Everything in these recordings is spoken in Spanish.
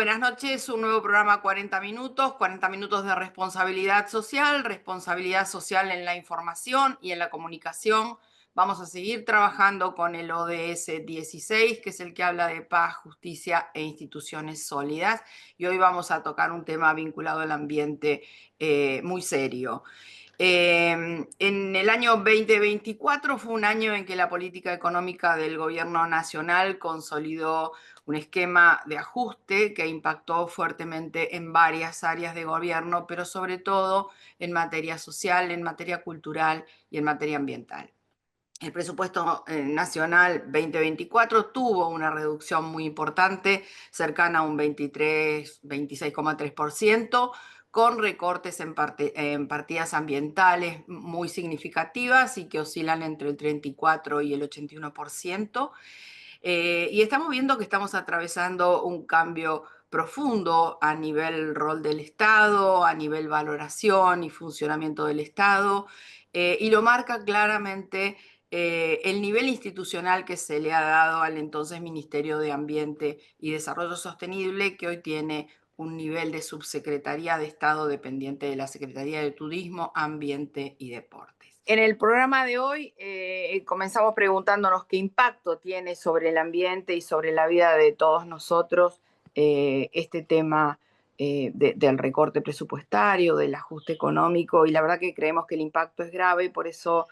Buenas noches, un nuevo programa 40 minutos de responsabilidad social en la información y en la comunicación. Vamos a seguir trabajando con el ODS 16, que es el que habla de paz, justicia e instituciones sólidas. Y hoy vamos a tocar un tema vinculado al ambiente muy serio. En el año 2024 fue un año en que la política económica del gobierno nacional consolidó un esquema de ajuste que impactó fuertemente en varias áreas de gobierno, pero sobre todo en materia social, en materia cultural y en materia ambiental. El presupuesto nacional 2024 tuvo una reducción muy importante, cercana a un 26,3%, con recortes en partidas ambientales muy significativas y que oscilan entre el 34 y el 81%. Y estamos viendo que estamos atravesando un cambio profundo a nivel rol del Estado, a nivel valoración y funcionamiento del Estado, y lo marca claramente el nivel institucional que se le ha dado al entonces Ministerio de Ambiente y Desarrollo Sostenible, que hoy tiene un nivel de subsecretaría de Estado dependiente de la Secretaría de Turismo, Ambiente y Deportes. En el programa de hoy comenzamos preguntándonos qué impacto tiene sobre el ambiente y sobre la vida de todos nosotros este tema del recorte presupuestario, del ajuste económico, y la verdad que creemos que el impacto es grave, por eso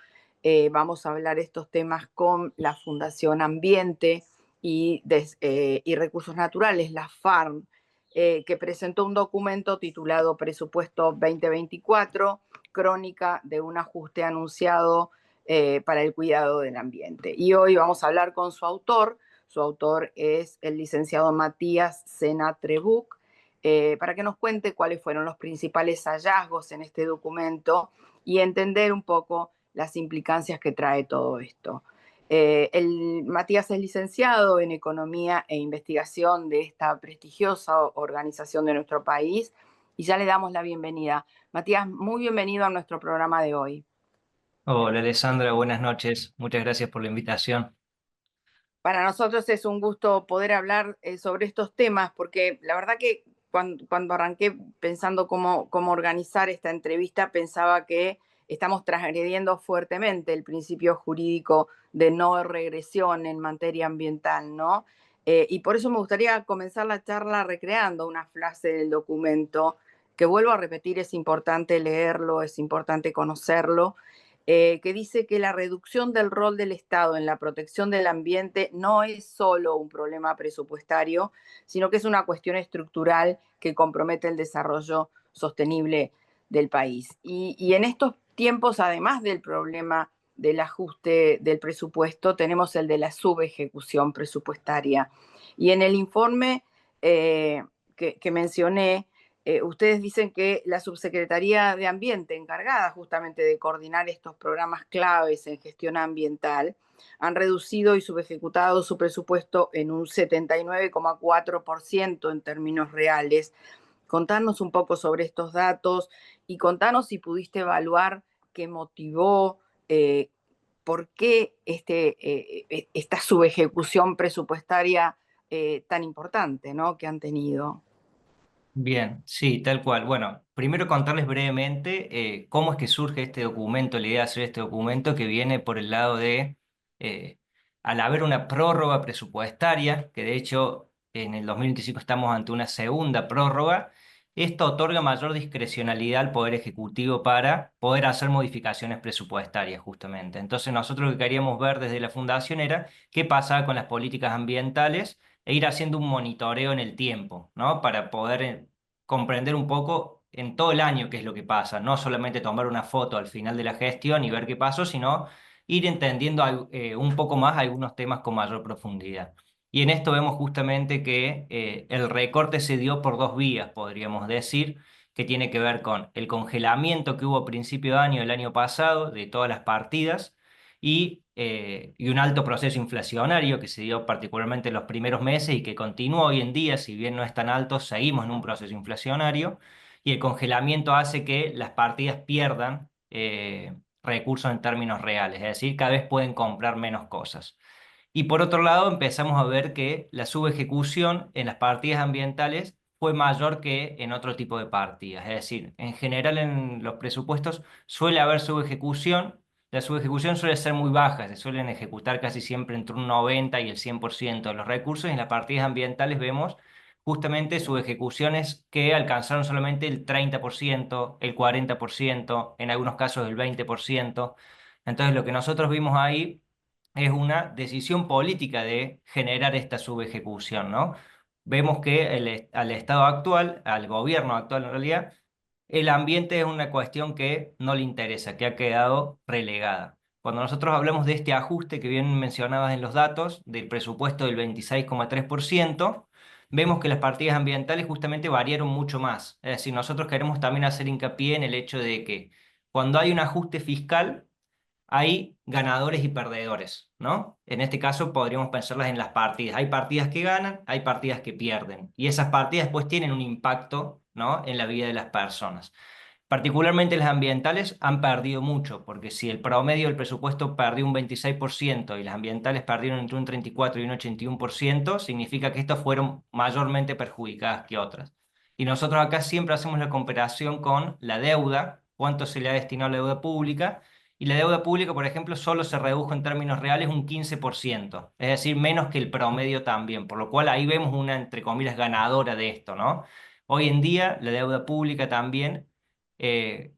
vamos a hablar estos temas con la Fundación Ambiente y Recursos Naturales, la FARM, que presentó un documento titulado Presupuesto 2024, crónica de un ajuste anunciado para el cuidado del ambiente. Y hoy vamos a hablar con su autor. Su autor es el licenciado Matías Sena Trebuch, para que nos cuente cuáles fueron los principales hallazgos en este documento y entender un poco las implicancias que trae todo esto. Matías es licenciado en Economía e Investigación de esta prestigiosa organización de nuestro país y ya le damos la bienvenida. Matías, muy bienvenido a nuestro programa de hoy. Hola Alessandra, buenas noches. Muchas gracias por la invitación. Para nosotros es un gusto poder hablar sobre estos temas, porque la verdad que cuando arranqué pensando cómo organizar esta entrevista, pensaba que estamos transgrediendo fuertemente el principio jurídico de no regresión en materia ambiental, ¿no? Y por eso me gustaría comenzar la charla recreando una frase del documento, que vuelvo a repetir, es importante leerlo, es importante conocerlo, que dice que la reducción del rol del Estado en la protección del ambiente no es solo un problema presupuestario, sino que es una cuestión estructural que compromete el desarrollo sostenible del país. Y en estos tiempos, además del problema del ajuste del presupuesto, tenemos el de la subejecución presupuestaria. Y en el informe que mencioné, ustedes dicen que la Subsecretaría de Ambiente, encargada justamente de coordinar estos programas claves en gestión ambiental, han reducido y subejecutado su presupuesto en un 79,4% en términos reales. Contanos un poco sobre estos datos y contanos si pudiste evaluar qué motivó, por qué esta subejecución presupuestaria tan importante, ¿no?, que han tenido. Bien, sí, tal cual. Bueno, primero contarles brevemente cómo es que surge este documento, la idea de hacer este documento que viene por el lado de, eh, al haber una prórroga presupuestaria, que de hecho en el 2025 estamos ante una segunda prórroga, esto otorga mayor discrecionalidad al Poder Ejecutivo para poder hacer modificaciones presupuestarias, justamente. Entonces nosotros lo que queríamos ver desde la Fundación era qué pasaba con las políticas ambientales e ir haciendo un monitoreo en el tiempo, ¿no? Para poder comprender un poco en todo el año qué es lo que pasa, no solamente tomar una foto al final de la gestión y ver qué pasó, sino ir entendiendo un poco más algunos temas con mayor profundidad. Y en esto vemos justamente que el recorte se dio por dos vías, podríamos decir, que tiene que ver con el congelamiento que hubo a principio de año, el año pasado, de todas las partidas, y un alto proceso inflacionario que se dio particularmente en los primeros meses y que continúa hoy en día, si bien no es tan alto, seguimos en un proceso inflacionario, y el congelamiento hace que las partidas pierdan recursos en términos reales, es decir, cada vez pueden comprar menos cosas. Y por otro lado, empezamos a ver que la subejecución en las partidas ambientales fue mayor que en otro tipo de partidas. Es decir, en general en los presupuestos suele haber subejecución. La subejecución suele ser muy baja, se suelen ejecutar casi siempre entre un 90 y el 100% de los recursos, y en las partidas ambientales vemos justamente subejecuciones que alcanzaron solamente el 30%, el 40%, en algunos casos el 20%. Entonces lo que nosotros vimos ahí es una decisión política de generar esta subejecución, ¿no? Vemos que al Estado actual, al gobierno actual en realidad, el ambiente es una cuestión que no le interesa, que ha quedado relegada. Cuando nosotros hablamos de este ajuste que bien mencionabas en los datos, del presupuesto del 26,3%, vemos que las partidas ambientales justamente variaron mucho más. Es decir, nosotros queremos también hacer hincapié en el hecho de que cuando hay un ajuste fiscal, hay ganadores y perdedores, ¿no? En este caso podríamos pensarlas en las partidas. Hay partidas que ganan, hay partidas que pierden. Y esas partidas pues tienen un impacto, ¿no?, en la vida de las personas. Particularmente las ambientales han perdido mucho, porque si el promedio del presupuesto perdió un 26% y las ambientales perdieron entre un 34 y un 81%, significa que estas fueron mayormente perjudicadas que otras. Y nosotros acá siempre hacemos la comparación con la deuda, cuánto se le ha destinado a la deuda pública, y la deuda pública, por ejemplo, solo se redujo en términos reales un 15%, es decir, menos que el promedio también, por lo cual ahí vemos una, entre comillas, ganadora de esto, ¿no? Hoy en día la deuda pública también eh,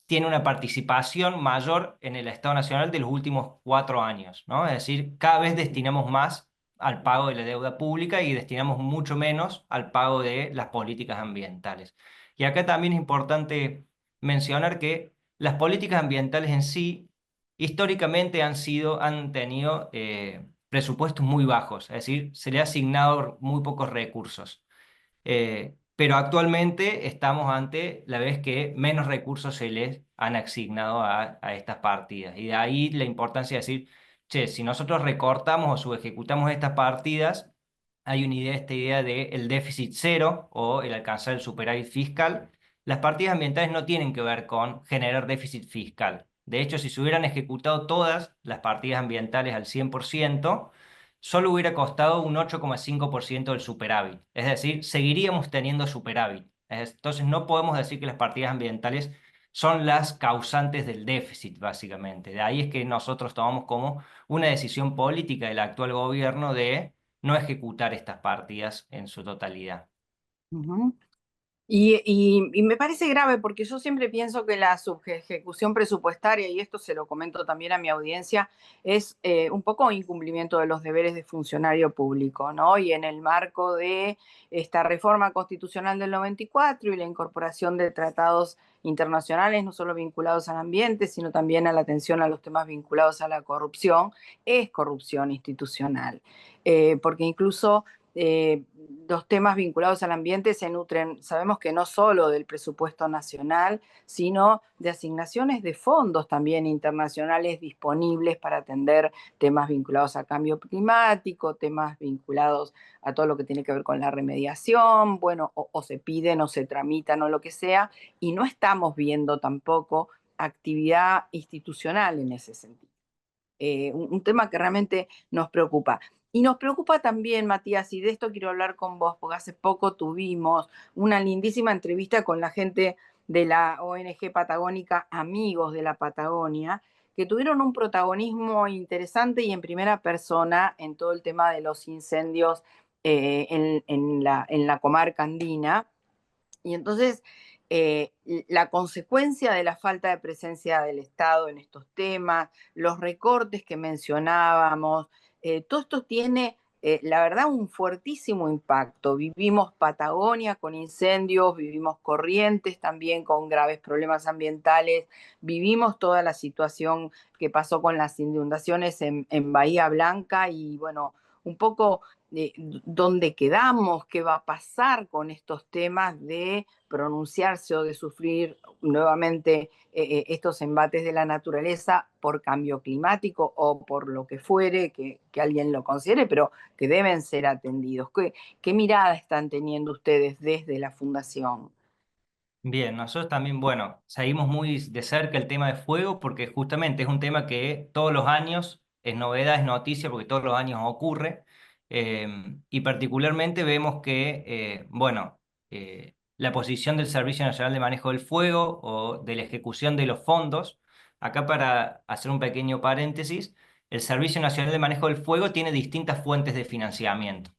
tiene una participación mayor en el Estado Nacional de los últimos 4 años, ¿no? Es decir, cada vez destinamos más al pago de la deuda pública y destinamos mucho menos al pago de las políticas ambientales. Y acá también es importante mencionar que las políticas ambientales en sí históricamente han tenido presupuestos muy bajos, es decir, se le ha asignado muy pocos recursos. Pero actualmente estamos ante la vez que menos recursos se les han asignado a estas partidas. Y de ahí la importancia de decir, che, si nosotros recortamos o subejecutamos estas partidas, hay una idea, esta idea de el déficit cero o el alcanzar el superávit fiscal. Las partidas ambientales no tienen que ver con generar déficit fiscal. De hecho, si se hubieran ejecutado todas las partidas ambientales al 100%, solo hubiera costado un 8,5% del superávit. Es decir, seguiríamos teniendo superávit. Entonces no podemos decir que las partidas ambientales son las causantes del déficit, básicamente. De ahí es que nosotros tomamos como una decisión política del actual gobierno de no ejecutar estas partidas en su totalidad. Ujú. Y me parece grave porque yo siempre pienso que la subejecución presupuestaria, y esto se lo comento también a mi audiencia, es un poco incumplimiento de los deberes de funcionario público, ¿no? Y en el marco de esta reforma constitucional del 94 y la incorporación de tratados internacionales, no solo vinculados al ambiente, sino también a la atención a los temas vinculados a la corrupción, es corrupción institucional. Porque incluso eh, los temas vinculados al ambiente se nutren, sabemos que no solo del presupuesto nacional, sino de asignaciones de fondos también internacionales disponibles para atender temas vinculados a cambio climático, temas vinculados a todo lo que tiene que ver con la remediación, bueno, o se piden o se tramitan o lo que sea, y no estamos viendo tampoco actividad institucional en ese sentido. Un tema que realmente nos preocupa. Y nos preocupa también, Matías, y de esto quiero hablar con vos, porque hace poco tuvimos una lindísima entrevista con la gente de la ONG patagónica Amigos de la Patagonia, que tuvieron un protagonismo interesante y en primera persona en todo el tema de los incendios en la comarca andina. Y entonces, la consecuencia de la falta de presencia del Estado en estos temas, los recortes que mencionábamos, todo esto tiene, la verdad, un fuertísimo impacto. Vivimos Patagonia con incendios, vivimos Corrientes también con graves problemas ambientales, vivimos toda la situación que pasó con las inundaciones en Bahía Blanca y bueno, un poco dónde quedamos, qué va a pasar con estos temas de pronunciarse o de sufrir nuevamente estos embates de la naturaleza por cambio climático o por lo que fuere, que alguien lo considere, pero que deben ser atendidos. ¿Qué mirada están teniendo ustedes desde la Fundación? Bien, nosotros también, bueno, seguimos muy de cerca el tema de fuego porque justamente es un tema que todos los años es novedad, es noticia porque todos los años ocurre, y particularmente vemos que, bueno, la posición del Servicio Nacional de Manejo del Fuego o de la ejecución de los fondos. Acá, para hacer un pequeño paréntesis, el Servicio Nacional de Manejo del Fuego tiene distintas fuentes de financiamiento.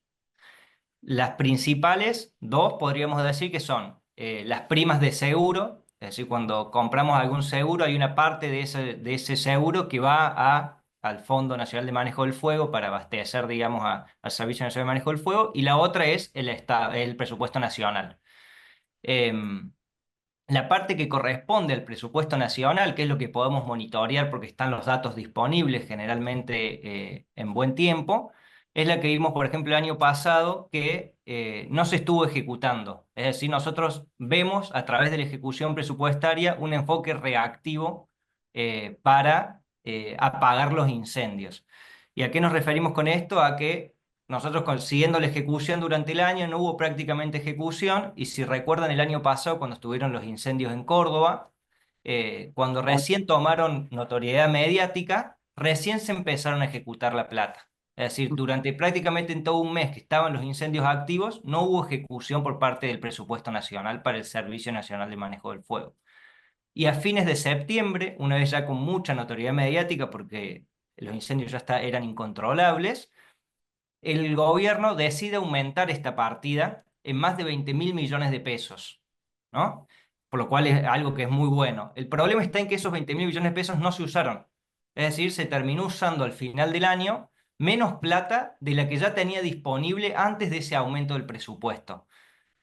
Las principales, dos, podríamos decir que son las primas de seguro, es decir, cuando compramos algún seguro, hay una parte de ese seguro que va al Fondo Nacional de Manejo del Fuego para abastecer, digamos, al Servicio Nacional de Manejo del Fuego, y la otra es el presupuesto nacional. Em, la parte que corresponde al presupuesto nacional, que es lo que podemos monitorear porque están los datos disponibles generalmente en buen tiempo, es la que vimos, por ejemplo, el año pasado, que no se estuvo ejecutando. Es decir, nosotros vemos a través de la ejecución presupuestaria un enfoque reactivo para apagar los incendios. ¿Y a qué nos referimos con esto? A que nosotros, consiguiendo la ejecución durante el año, no hubo prácticamente ejecución, y si recuerdan el año pasado cuando estuvieron los incendios en Córdoba, cuando recién tomaron notoriedad mediática, recién se empezaron a ejecutar la plata. Es decir, durante prácticamente en todo un mes que estaban los incendios activos, no hubo ejecución por parte del presupuesto nacional para el Servicio Nacional de Manejo del Fuego. Y a fines de septiembre, una vez ya con mucha notoriedad mediática, porque los incendios ya eran incontrolables, el gobierno decide aumentar esta partida en más de 20.000 millones de pesos, ¿no? Por lo cual es algo que es muy bueno. El problema está en que esos 20.000 millones de pesos no se usaron. Es decir, se terminó usando al final del año menos plata de la que ya tenía disponible antes de ese aumento del presupuesto.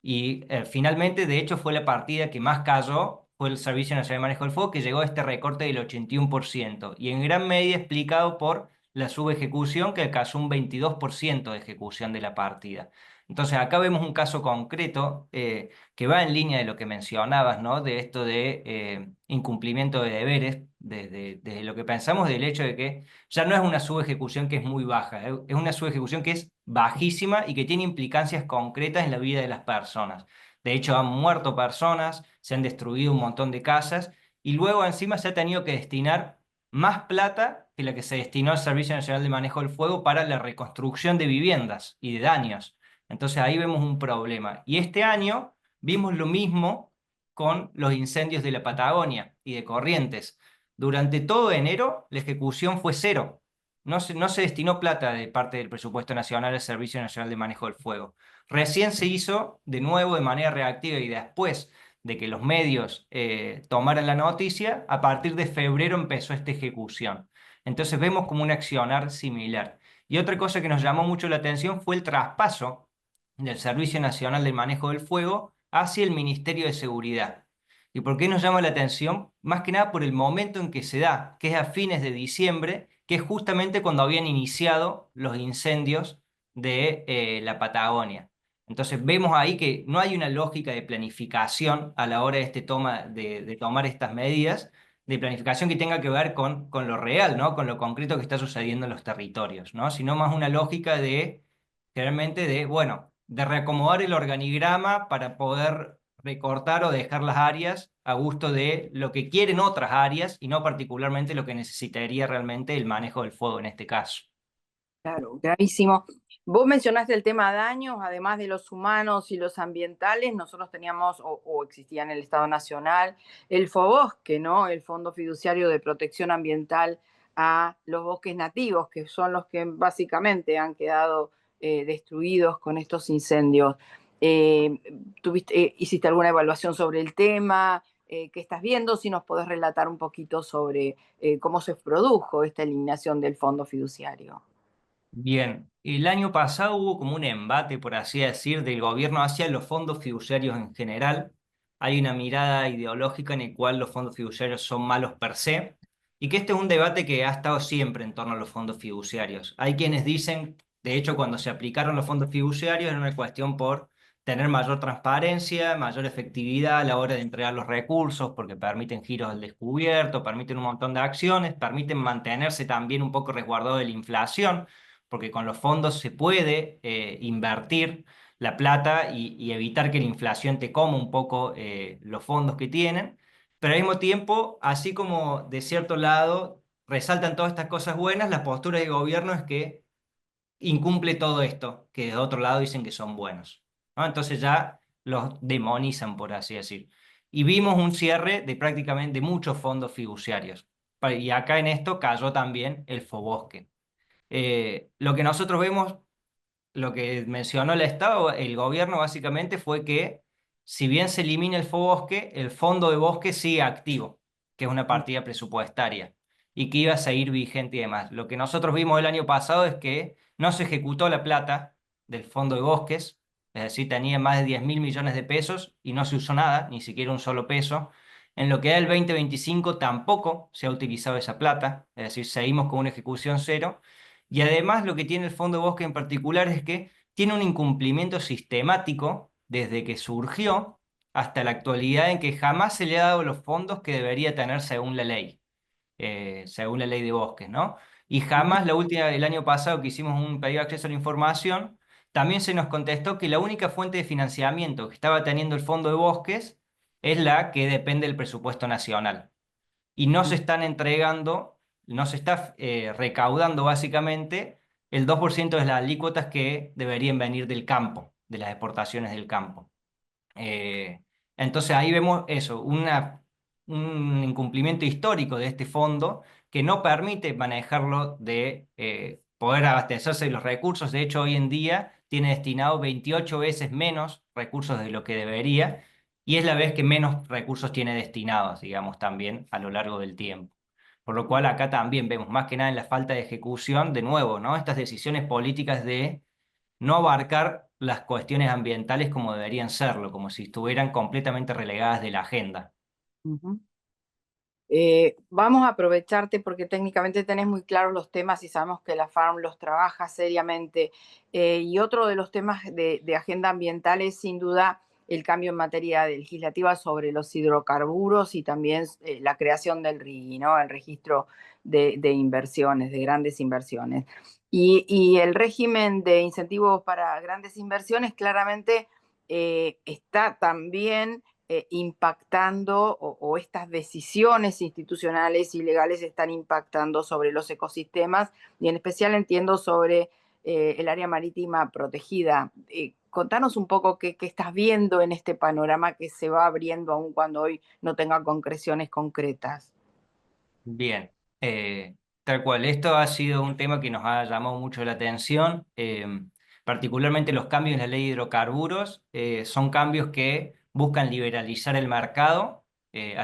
Y finalmente, de hecho, fue la partida que más cayó, fue el Servicio Nacional de Manejo del Fuego, que llegó a este recorte del 81%, y en gran medida explicado por la subejecución, que alcanzó un 22% de ejecución de la partida. Entonces, acá vemos un caso concreto que va en línea de lo que mencionabas, ¿no? De esto de incumplimiento de deberes, desde lo que pensamos del hecho de que ya no es una subejecución que es muy baja, es una subejecución que es bajísima y que tiene implicancias concretas en la vida de las personas. De hecho, han muerto personas, se han destruido un montón de casas, y luego encima se ha tenido que destinar más plata que la que se destinó al Servicio Nacional de Manejo del Fuego para la reconstrucción de viviendas y de daños. Entonces ahí vemos un problema. Y este año vimos lo mismo con los incendios de la Patagonia y de Corrientes. Durante todo enero la ejecución fue cero. No se destinó plata de parte del presupuesto nacional al Servicio Nacional de Manejo del Fuego. Recién se hizo de nuevo de manera reactiva, y después de que los medios tomaran la noticia, a partir de febrero empezó esta ejecución. Entonces vemos como un accionar similar. Y otra cosa que nos llamó mucho la atención fue el traspaso del Servicio Nacional de Manejo del Fuego hacia el Ministerio de Seguridad. ¿Y por qué nos llama la atención? Más que nada por el momento en que se da, que es a fines de diciembre, que es justamente cuando habían iniciado los incendios de la Patagonia. Entonces vemos ahí que no hay una lógica de planificación a la hora de, de tomar estas medidas, de planificación que tenga que ver con lo real, ¿no? Con lo concreto que está sucediendo en los territorios, ¿no? Sino más una lógica de, generalmente, bueno, de reacomodar el organigrama para poder recortar o dejar las áreas a gusto de lo que quieren otras áreas, y no particularmente lo que necesitaría realmente el manejo del fuego en este caso. Claro, gravísimo. Vos mencionaste el tema daños, además de los humanos y los ambientales, nosotros teníamos, o existía en el Estado Nacional, el FOBOSQUE, ¿no? El Fondo Fiduciario de Protección Ambiental a los bosques nativos, que son los que básicamente han quedado destruidos con estos incendios. ¿Hiciste alguna evaluación sobre el tema? ¿Qué estás viendo? Si nos podés relatar un poquito sobre cómo se produjo esta eliminación del fondo fiduciario. Bien, el año pasado hubo como un embate, por así decir, del gobierno hacia los fondos fiduciarios en general. Hay una mirada ideológica en la cual los fondos fiduciarios son malos per se, y que este es un debate que ha estado siempre en torno a los fondos fiduciarios. Hay quienes dicen, de hecho, cuando se aplicaron los fondos fiduciarios era una cuestión por tener mayor transparencia, mayor efectividad a la hora de entregar los recursos, porque permiten giros al descubierto, permiten un montón de acciones, permiten mantenerse también un poco resguardado de la inflación, porque con los fondos se puede invertir la plata y evitar que la inflación te coma un poco los fondos que tienen, pero al mismo tiempo, así como de cierto lado resaltan todas estas cosas buenas, la postura del gobierno es que incumple todo esto, que de otro lado dicen que son buenos, ¿no? Entonces ya los demonizan, por así decir. Y vimos un cierre de prácticamente muchos fondos fiduciarios. Y acá en esto cayó también el Fobosque. Lo que nosotros vemos, lo que mencionó el Estado, el gobierno básicamente fue que si bien se elimina el Fobosque, el fondo de bosque sigue activo, que es una partida presupuestaria, y que iba a seguir vigente y demás. Lo que nosotros vimos el año pasado es que no se ejecutó la plata del fondo de bosques, es decir, tenía más de 10.000 millones de pesos y no se usó nada, ni siquiera un solo peso. En lo que da el 2025 tampoco se ha utilizado esa plata, es decir, seguimos con una ejecución cero. Y además lo que tiene el Fondo de Bosque en particular es que tiene un incumplimiento sistemático desde que surgió hasta la actualidad en que jamás se le ha dado los fondos que debería tener según la ley de bosques, ¿no? Y Ujú, jamás el año pasado que hicimos un pedido de acceso a la información, también se nos contestó que la única fuente de financiamiento que estaba teniendo el Fondo de Bosques es la que depende del presupuesto nacional y no se ujú, están entregando, no se está recaudando básicamente el 2% de las alícuotas que deberían venir del campo, de las exportaciones del campo. Eh, entonces ahí vemos eso, un incumplimiento histórico de este fondo que no permite manejarlo de poder abastecerse de los recursos. De hecho, hoy en día tiene destinado 28 veces menos recursos de lo que debería y es la vez que menos recursos tiene destinados, digamos, también a lo largo del tiempo. Por lo cual acá también vemos más que nada en la falta de ejecución, de nuevo, ¿no? Estas decisiones políticas de no abarcar las cuestiones ambientales como deberían serlo, como si estuvieran completamente relegadas de la agenda. ujú. Vamos a aprovecharte porque técnicamente tenés muy claros los temas y sabemos que la FARM los trabaja seriamente. Y otro de los temas de agenda ambiental es sin duda el cambio en materia legislativa sobre los hidrocarburos y también la creación del RIGI, ¿no? El registro de inversiones, de grandes inversiones. Y el régimen de incentivos para grandes inversiones claramente está también impactando o estas decisiones institucionales y legales están impactando sobre los ecosistemas y en especial entiendo sobre el área marítima protegida. Contanos un poco qué estás viendo en este panorama que se va abriendo aun cuando hoy no tenga concreciones concretas. Bien, tal cual. Esto ha sido un tema que nos ha llamado mucho la atención, particularmente los cambios en la ley de hidrocarburos. Son cambios que buscan liberalizar el mercado.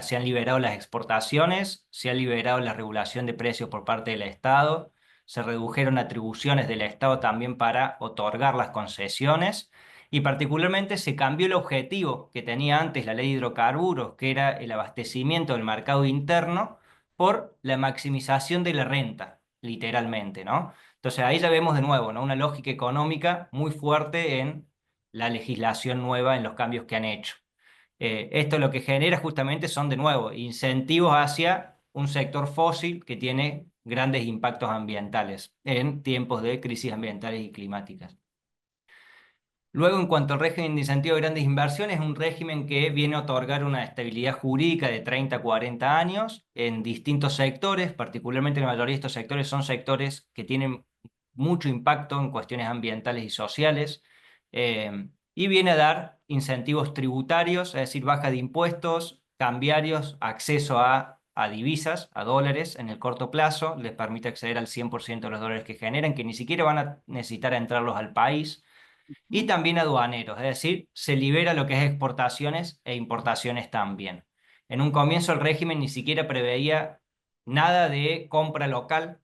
Se han liberado las exportaciones, se ha liberado la regulación de precios por parte del Estado, se redujeron atribuciones del Estado también para otorgar las concesiones. Y particularmente se cambió el objetivo que tenía antes la ley de hidrocarburos, que era el abastecimiento del mercado interno por la maximización de la renta, literalmente, ¿no? Entonces ahí ya vemos de nuevo, ¿no? Una lógica económica muy fuerte en la legislación nueva, en los cambios que han hecho. Esto lo que genera justamente son, de nuevo, incentivos hacia un sector fósil que tiene grandes impactos ambientales en tiempos de crisis ambientales y climáticas. Luego, en cuanto al régimen de incentivo de grandes inversiones, es un régimen que viene a otorgar una estabilidad jurídica de 30 a 40 años en distintos sectores, particularmente la mayoría de estos sectores son sectores que tienen mucho impacto en cuestiones ambientales y sociales, y viene a dar incentivos tributarios, es decir, baja de impuestos, cambiarios, acceso a divisas, a dólares en el corto plazo, les permite acceder al 100% de los dólares que generan, que ni siquiera van a necesitar entrarlos al país y también aduaneros, es decir, se libera lo que es exportaciones e importaciones también. En un comienzo el régimen ni siquiera preveía nada de compra local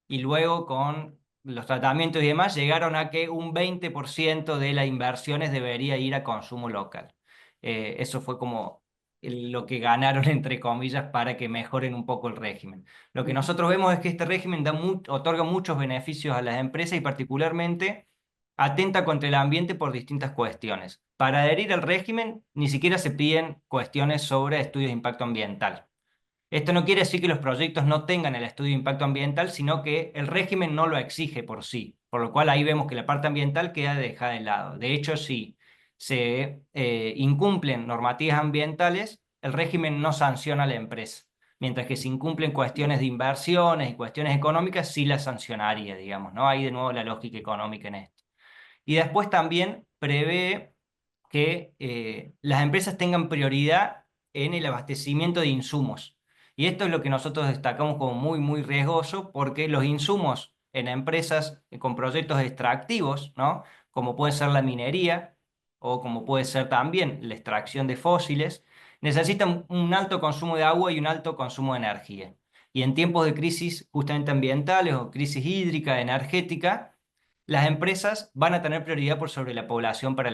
y luego con los tratamientos y demás llegaron a que un 20% de las inversiones debería ir a consumo local. Eso fue como lo que ganaron, entre comillas, para que mejoren un poco el régimen. Lo que nosotros vemos es que este régimen otorga muchos beneficios a las empresas y particularmente atenta contra el ambiente por distintas cuestiones. Para adherir al régimen, ni siquiera se piden cuestiones sobre estudios de impacto ambiental. Esto no quiere decir que los proyectos no tengan el estudio de impacto ambiental, sino que el régimen no lo exige por sí, por lo cual ahí vemos que la parte ambiental queda dejada de lado. De hecho, si se incumplen normativas ambientales, el régimen no sanciona a la empresa, mientras que si incumplen cuestiones de inversiones y cuestiones económicas, sí las sancionaría, digamos, ¿no? Ahí de nuevo la lógica económica en esto. Y después también prevé que las empresas tengan prioridad en el abastecimiento de insumos. Y esto es lo que nosotros destacamos como muy, muy riesgoso, porque los insumos en empresas con proyectos extractivos, ¿no? Como puede ser la minería o como puede ser también la extracción de fósiles, necesitan un alto consumo de agua y un alto consumo de energía. Y en tiempos de crisis justamente ambientales o crisis hídrica, energética, las empresas van a tener prioridad por sobre la población para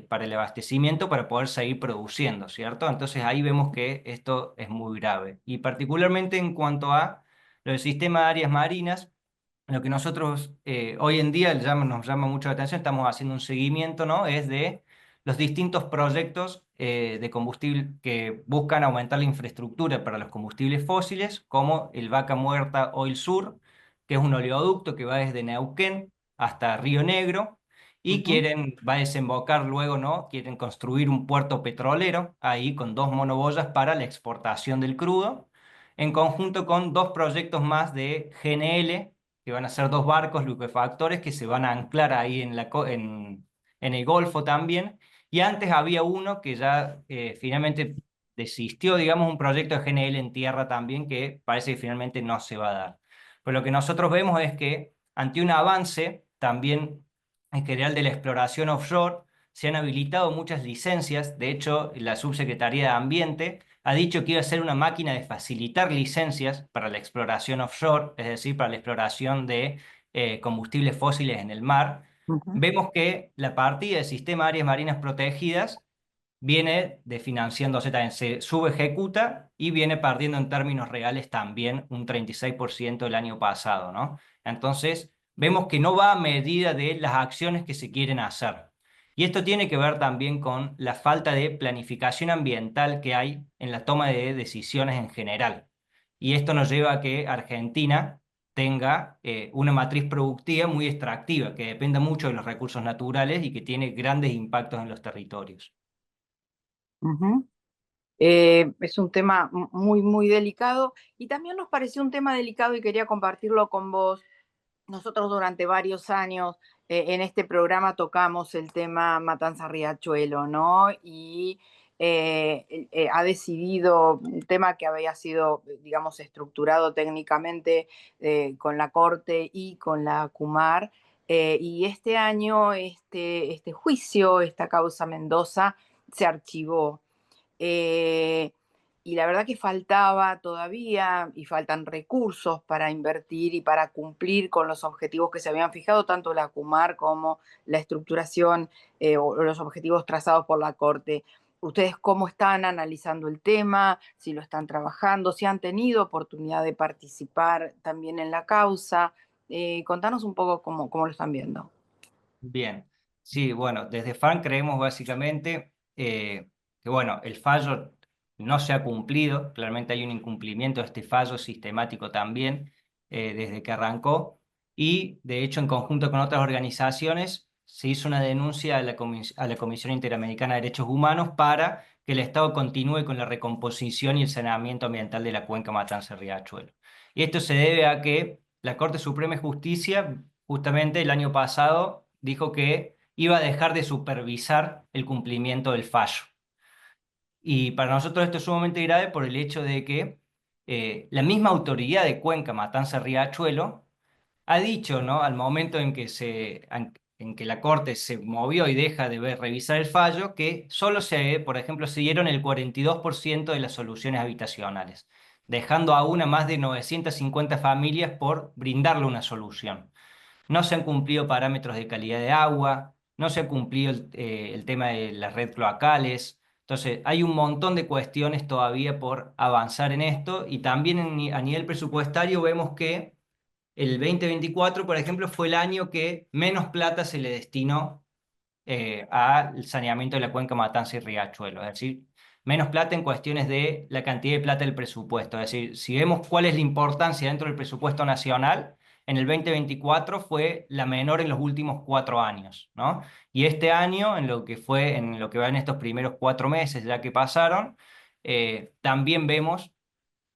para el abastecimiento para poder seguir produciendo, ¿cierto? Entonces ahí vemos que esto es muy grave. Y particularmente en cuanto a lo del sistema de áreas marinas, lo que nosotros hoy en día nos llama mucho la atención, estamos haciendo un seguimiento, ¿no? Es de los distintos proyectos de combustible que buscan aumentar la infraestructura para los combustibles fósiles, como el Vaca Muerta Oil Sur, que es un oleoducto que va desde Neuquén hasta Río Negro, y Ujú, va a desembocar luego, ¿no? Quieren construir un puerto petrolero ahí con dos monobollas para la exportación del crudo, en conjunto con dos proyectos más de GNL, que van a ser dos barcos liquefactores que se van a anclar ahí en el Golfo también. Y antes había uno que ya finalmente desistió, digamos, un proyecto de GNL en tierra también, que parece que finalmente no se va a dar. Pero lo que nosotros vemos es que ante un avance también en general de la exploración offshore, se han habilitado muchas licencias. De hecho, la Subsecretaría de Ambiente ha dicho que iba a ser una máquina de facilitar licencias para la exploración offshore, es decir, para la exploración de combustibles fósiles en el mar. ujú, Vemos que la partida del Sistema de Áreas Marinas Protegidas viene desfinanciándose también, se subejecuta y viene perdiendo en términos reales también un 36% el año pasado, ¿no? Entonces, vemos que no va a medida de las acciones que se quieren hacer. Y esto tiene que ver también con la falta de planificación ambiental que hay en la toma de decisiones en general. Y esto nos lleva a que Argentina tenga una matriz productiva muy extractiva, que depende mucho de los recursos naturales y que tiene grandes impactos en los territorios. ujú. Es un tema muy, muy delicado y también nos pareció un tema delicado y quería compartirlo con vos. Nosotros durante varios años en este programa tocamos el tema Matanza Riachuelo, ¿no? Y ha decidido un tema que había sido, digamos, estructurado técnicamente con la Corte y con la CUMAR. Y este año, este juicio, esta causa Mendoza, se archivó. Eh, y la verdad que faltaba todavía y faltan recursos para invertir y para cumplir con los objetivos que se habían fijado, tanto la CUMAR como la estructuración o los objetivos trazados por la Corte. ¿Ustedes cómo están analizando el tema? Si lo están trabajando, si han tenido oportunidad de participar también en la causa. Contanos un poco cómo lo están viendo. Bien, sí, bueno, desde FAN creemos básicamente que, bueno, el fallo no se ha cumplido, claramente hay un incumplimiento de este fallo sistemático también desde que arrancó, y de hecho en conjunto con otras organizaciones se hizo una denuncia a a la Comisión Interamericana de Derechos Humanos para que el Estado continúe con la recomposición y el saneamiento ambiental de la cuenca Matanza-Riachuelo. Y esto se debe a que la Corte Suprema de Justicia justamente el año pasado dijo que iba a dejar de supervisar el cumplimiento del fallo. Y para nosotros esto es sumamente grave por el hecho de que la misma autoridad de Cuenca, Matanza Riachuelo, ha dicho, ¿no? Al momento en que en que la Corte se movió y deja de revisar el fallo, que solo por ejemplo, siguieron el 42% de las soluciones habitacionales, dejando aún a más de 950 familias por brindarle una solución. No se han cumplido parámetros de calidad de agua, no se ha cumplido el tema de las redes cloacales. Entonces, hay un montón de cuestiones todavía por avanzar en esto, y también a nivel presupuestario vemos que el 2024, por ejemplo, fue el año que menos plata se le destinó al saneamiento de la cuenca Matanza y Riachuelo. Es decir, menos plata en cuestiones de la cantidad de plata del presupuesto. Es decir, si vemos cuál es la importancia dentro del presupuesto nacional, en el 2024 fue la menor en los últimos 4 años, ¿no? Y este año, en lo que va en estos primeros 4 meses ya que pasaron, también vemos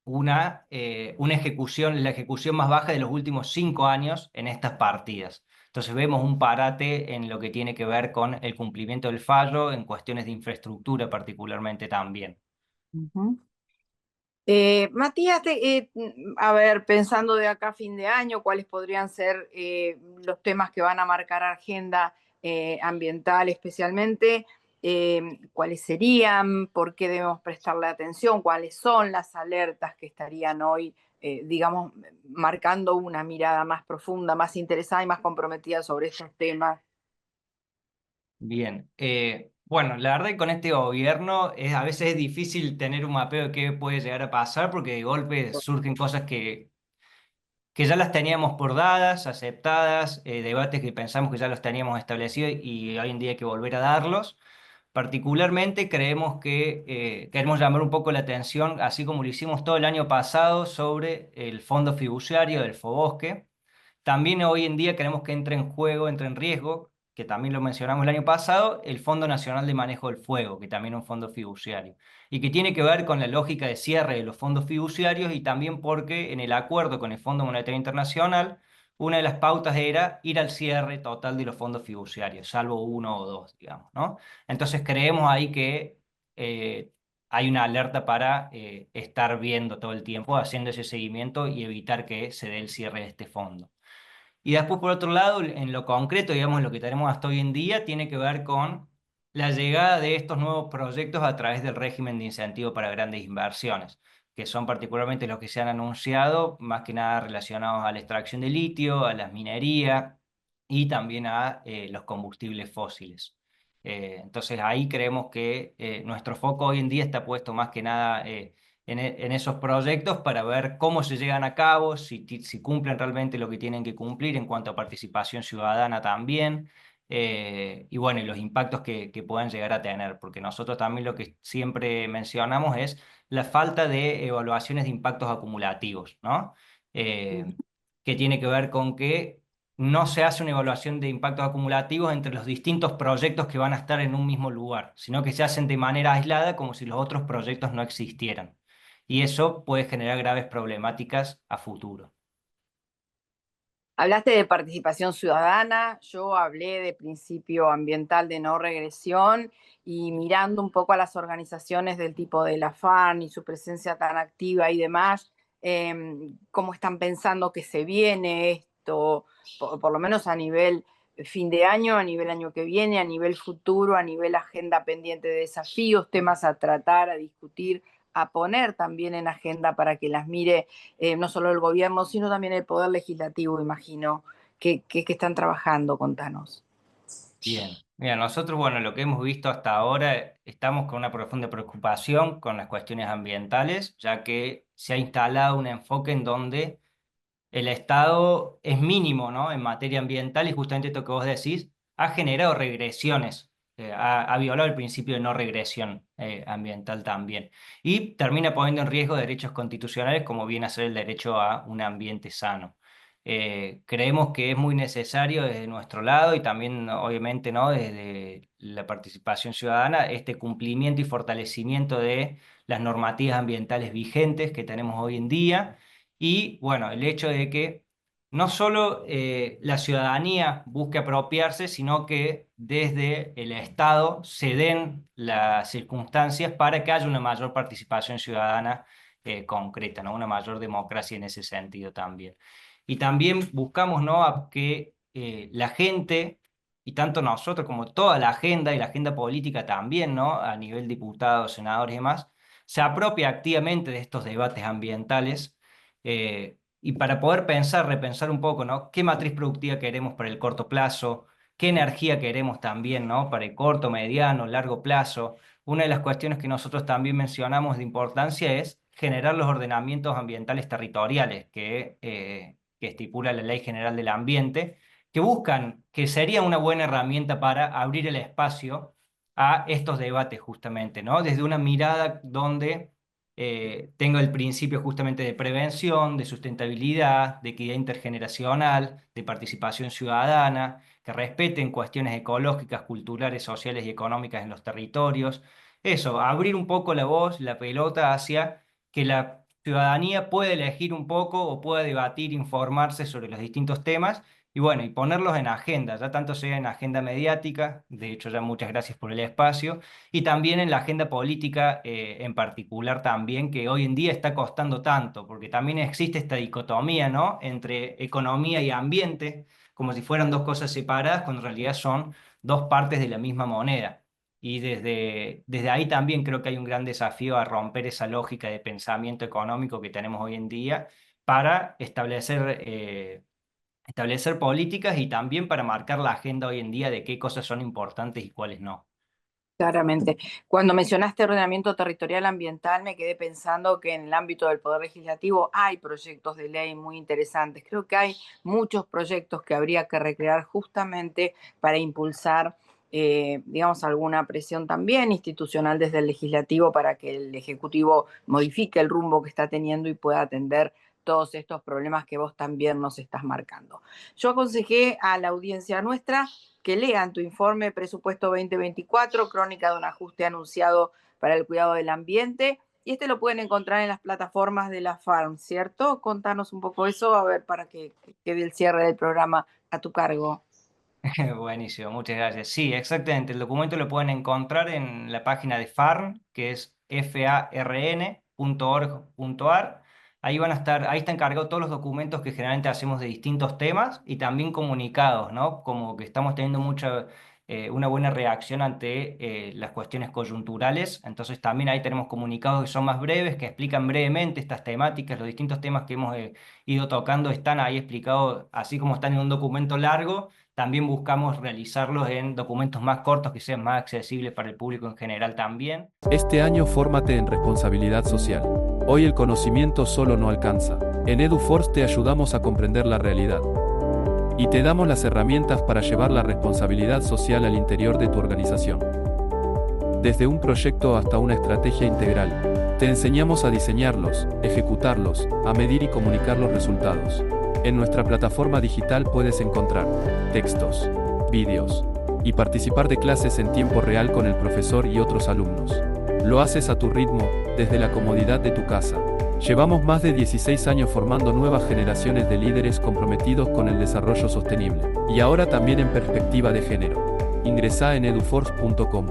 una ejecución, la ejecución más baja de los últimos 5 años en estas partidas. Entonces vemos un parate en lo que tiene que ver con el cumplimiento del fallo en cuestiones de infraestructura particularmente también. Ujú. Matías, a ver, pensando de acá a fin de año, ¿cuáles podrían ser los temas que van a marcar agenda ambiental especialmente? ¿Cuáles serían? ¿Por qué debemos prestarle atención? ¿Cuáles son las alertas que estarían hoy, digamos, marcando una mirada más profunda, más interesada y más comprometida sobre estos temas? Bien, bueno, la verdad que con este gobierno a veces es difícil tener un mapeo de qué puede llegar a pasar porque de golpe surgen cosas que ya las teníamos por dadas, aceptadas, debates que pensamos que ya los teníamos establecidos y hoy en día hay que volver a darlos. Particularmente creemos que queremos llamar un poco la atención, así como lo hicimos todo el año pasado, sobre el fondo fiduciario del FOBOSQE. También hoy en día queremos que entre en juego, entre en riesgo, que también lo mencionamos el año pasado, el Fondo Nacional de Manejo del Fuego, que también es un fondo fiduciario, y que tiene que ver con la lógica de cierre de los fondos fiduciarios y también porque en el acuerdo con el Fondo Monetario Internacional, una de las pautas era ir al cierre total de los fondos fiduciarios, salvo uno o dos, digamos, ¿no? Entonces creemos ahí que eh, hay una alerta para estar viendo todo el tiempo, haciendo ese seguimiento y evitar que se dé el cierre de este fondo. Y después, por otro lado, en lo concreto, digamos, lo que tenemos hasta hoy en día, tiene que ver con la llegada de estos nuevos proyectos a través del régimen de incentivo para grandes inversiones, que son particularmente los que se han anunciado, más que nada relacionados a la extracción de litio, a las minerías y también a los combustibles fósiles. Entonces ahí creemos que nuestro foco hoy en día está puesto más que nada en esos proyectos para ver cómo se llegan a cabo, si cumplen realmente lo que tienen que cumplir en cuanto a participación ciudadana también, y bueno, y los impactos que puedan llegar a tener, porque nosotros también lo que siempre mencionamos es la falta de evaluaciones de impactos acumulativos, ¿no? Eh, que tiene que ver con que no se hace una evaluación de impactos acumulativos entre los distintos proyectos que van a estar en un mismo lugar, sino que se hacen de manera aislada como si los otros proyectos no existieran y eso puede generar graves problemáticas a futuro. Hablaste de participación ciudadana, yo hablé de principio ambiental de no regresión y mirando un poco a las organizaciones del tipo de la FARC y su presencia tan activa y demás, cómo están pensando que se viene esto, por lo menos a nivel fin de año, a nivel año que viene, a nivel futuro, a nivel agenda pendiente de desafíos, temas a tratar, a discutir, a poner también en agenda para que las mire no solo el gobierno, sino también el poder legislativo, imagino, que están trabajando, contanos. Bien, mira, nosotros, bueno, lo que hemos visto hasta ahora, estamos con una profunda preocupación con las cuestiones ambientales, ya que se ha instalado un enfoque en donde el Estado es mínimo, ¿no? En materia ambiental y justamente esto que vos decís, ha generado regresiones, ha violado el principio de no regresión ambiental también y termina poniendo en riesgo derechos constitucionales como viene a ser el derecho a un ambiente sano. Creemos que es muy necesario desde nuestro lado y también obviamente, ¿no? Desde la participación ciudadana este cumplimiento y fortalecimiento de las normativas ambientales vigentes que tenemos hoy en día y bueno, el hecho de que no solo la ciudadanía busque apropiarse, sino que desde el Estado se den las circunstancias para que haya una mayor participación ciudadana concreta, ¿no? Una mayor democracia en ese sentido también. Y también buscamos, ¿no? a que la gente, y tanto nosotros como toda la agenda y la agenda política también, ¿no? A nivel diputados, senadores y demás, se apropie activamente de estos debates ambientales y para poder pensar, repensar un poco, ¿no? ¿Qué matriz productiva queremos para el corto plazo? ¿Qué energía queremos también, ¿no? Para el corto, mediano, largo plazo? Una de las cuestiones que nosotros también mencionamos de importancia es generar los ordenamientos ambientales territoriales que estipula la Ley General del Ambiente, que buscan, que sería una buena herramienta para abrir el espacio a estos debates justamente, ¿no? Desde una mirada donde tenga el principio justamente de prevención, de sustentabilidad, de equidad intergeneracional, de participación ciudadana, que respeten cuestiones ecológicas, culturales, sociales y económicas en los territorios. Eso, abrir un poco la voz, la pelota hacia que la ciudadanía pueda elegir un poco o pueda debatir, informarse sobre los distintos temas Y bueno, y ponerlos en agenda, ya tanto sea en agenda mediática, de hecho ya muchas gracias por el espacio, y también en la agenda política en particular también, que hoy en día está costando tanto, porque también existe esta dicotomía, ¿no? Entre economía y ambiente, como si fueran dos cosas separadas, cuando en realidad son dos partes de la misma moneda. Y desde ahí también creo que hay un gran desafío a romper esa lógica de pensamiento económico que tenemos hoy en día para establecer políticas y también para marcar la agenda hoy en día de qué cosas son importantes y cuáles no. Claramente. Cuando mencionaste ordenamiento territorial ambiental, me quedé pensando que en el ámbito del Poder Legislativo hay proyectos de ley muy interesantes. Creo que hay muchos proyectos que habría que recrear justamente para impulsar, digamos, alguna presión también institucional desde el Legislativo para que el Ejecutivo modifique el rumbo que está teniendo y pueda atender todos estos problemas que vos también nos estás marcando. Yo aconsejé a la audiencia nuestra que lean tu informe Presupuesto 2024, Crónica de un ajuste anunciado para el cuidado del ambiente. Y este lo pueden encontrar en las plataformas de la FARM, ¿cierto? Contanos un poco eso, a ver, para que quede el cierre del programa a tu cargo. Buenísimo, muchas gracias. Sí, exactamente. El documento lo pueden encontrar en la página de FARN, que es farn.org.ar. Ahí van a estar, ahí están cargados todos los documentos que generalmente hacemos de distintos temas y también comunicados, ¿no? Como que estamos teniendo una buena reacción ante las cuestiones coyunturales. Entonces también ahí tenemos comunicados que son más breves, que explican brevemente estas temáticas, los distintos temas que hemos ido tocando están ahí explicados, así como están en un documento largo. También buscamos realizarlos en documentos más cortos que sean más accesibles para el público en general también. Este año fórmate en responsabilidad social. Hoy el conocimiento solo no alcanza. En EduForce te ayudamos a comprender la realidad. Y te damos las herramientas para llevar la responsabilidad social al interior de tu organización. Desde un proyecto hasta una estrategia integral. Te enseñamos a diseñarlos, ejecutarlos, a medir y comunicar los resultados. En nuestra plataforma digital puedes encontrar textos, vídeos y participar de clases en tiempo real con el profesor y otros alumnos. Lo haces a tu ritmo, desde la comodidad de tu casa. Llevamos más de 16 años formando nuevas generaciones de líderes comprometidos con el desarrollo sostenible. Y ahora también en perspectiva de género. Ingresá en eduforce.com.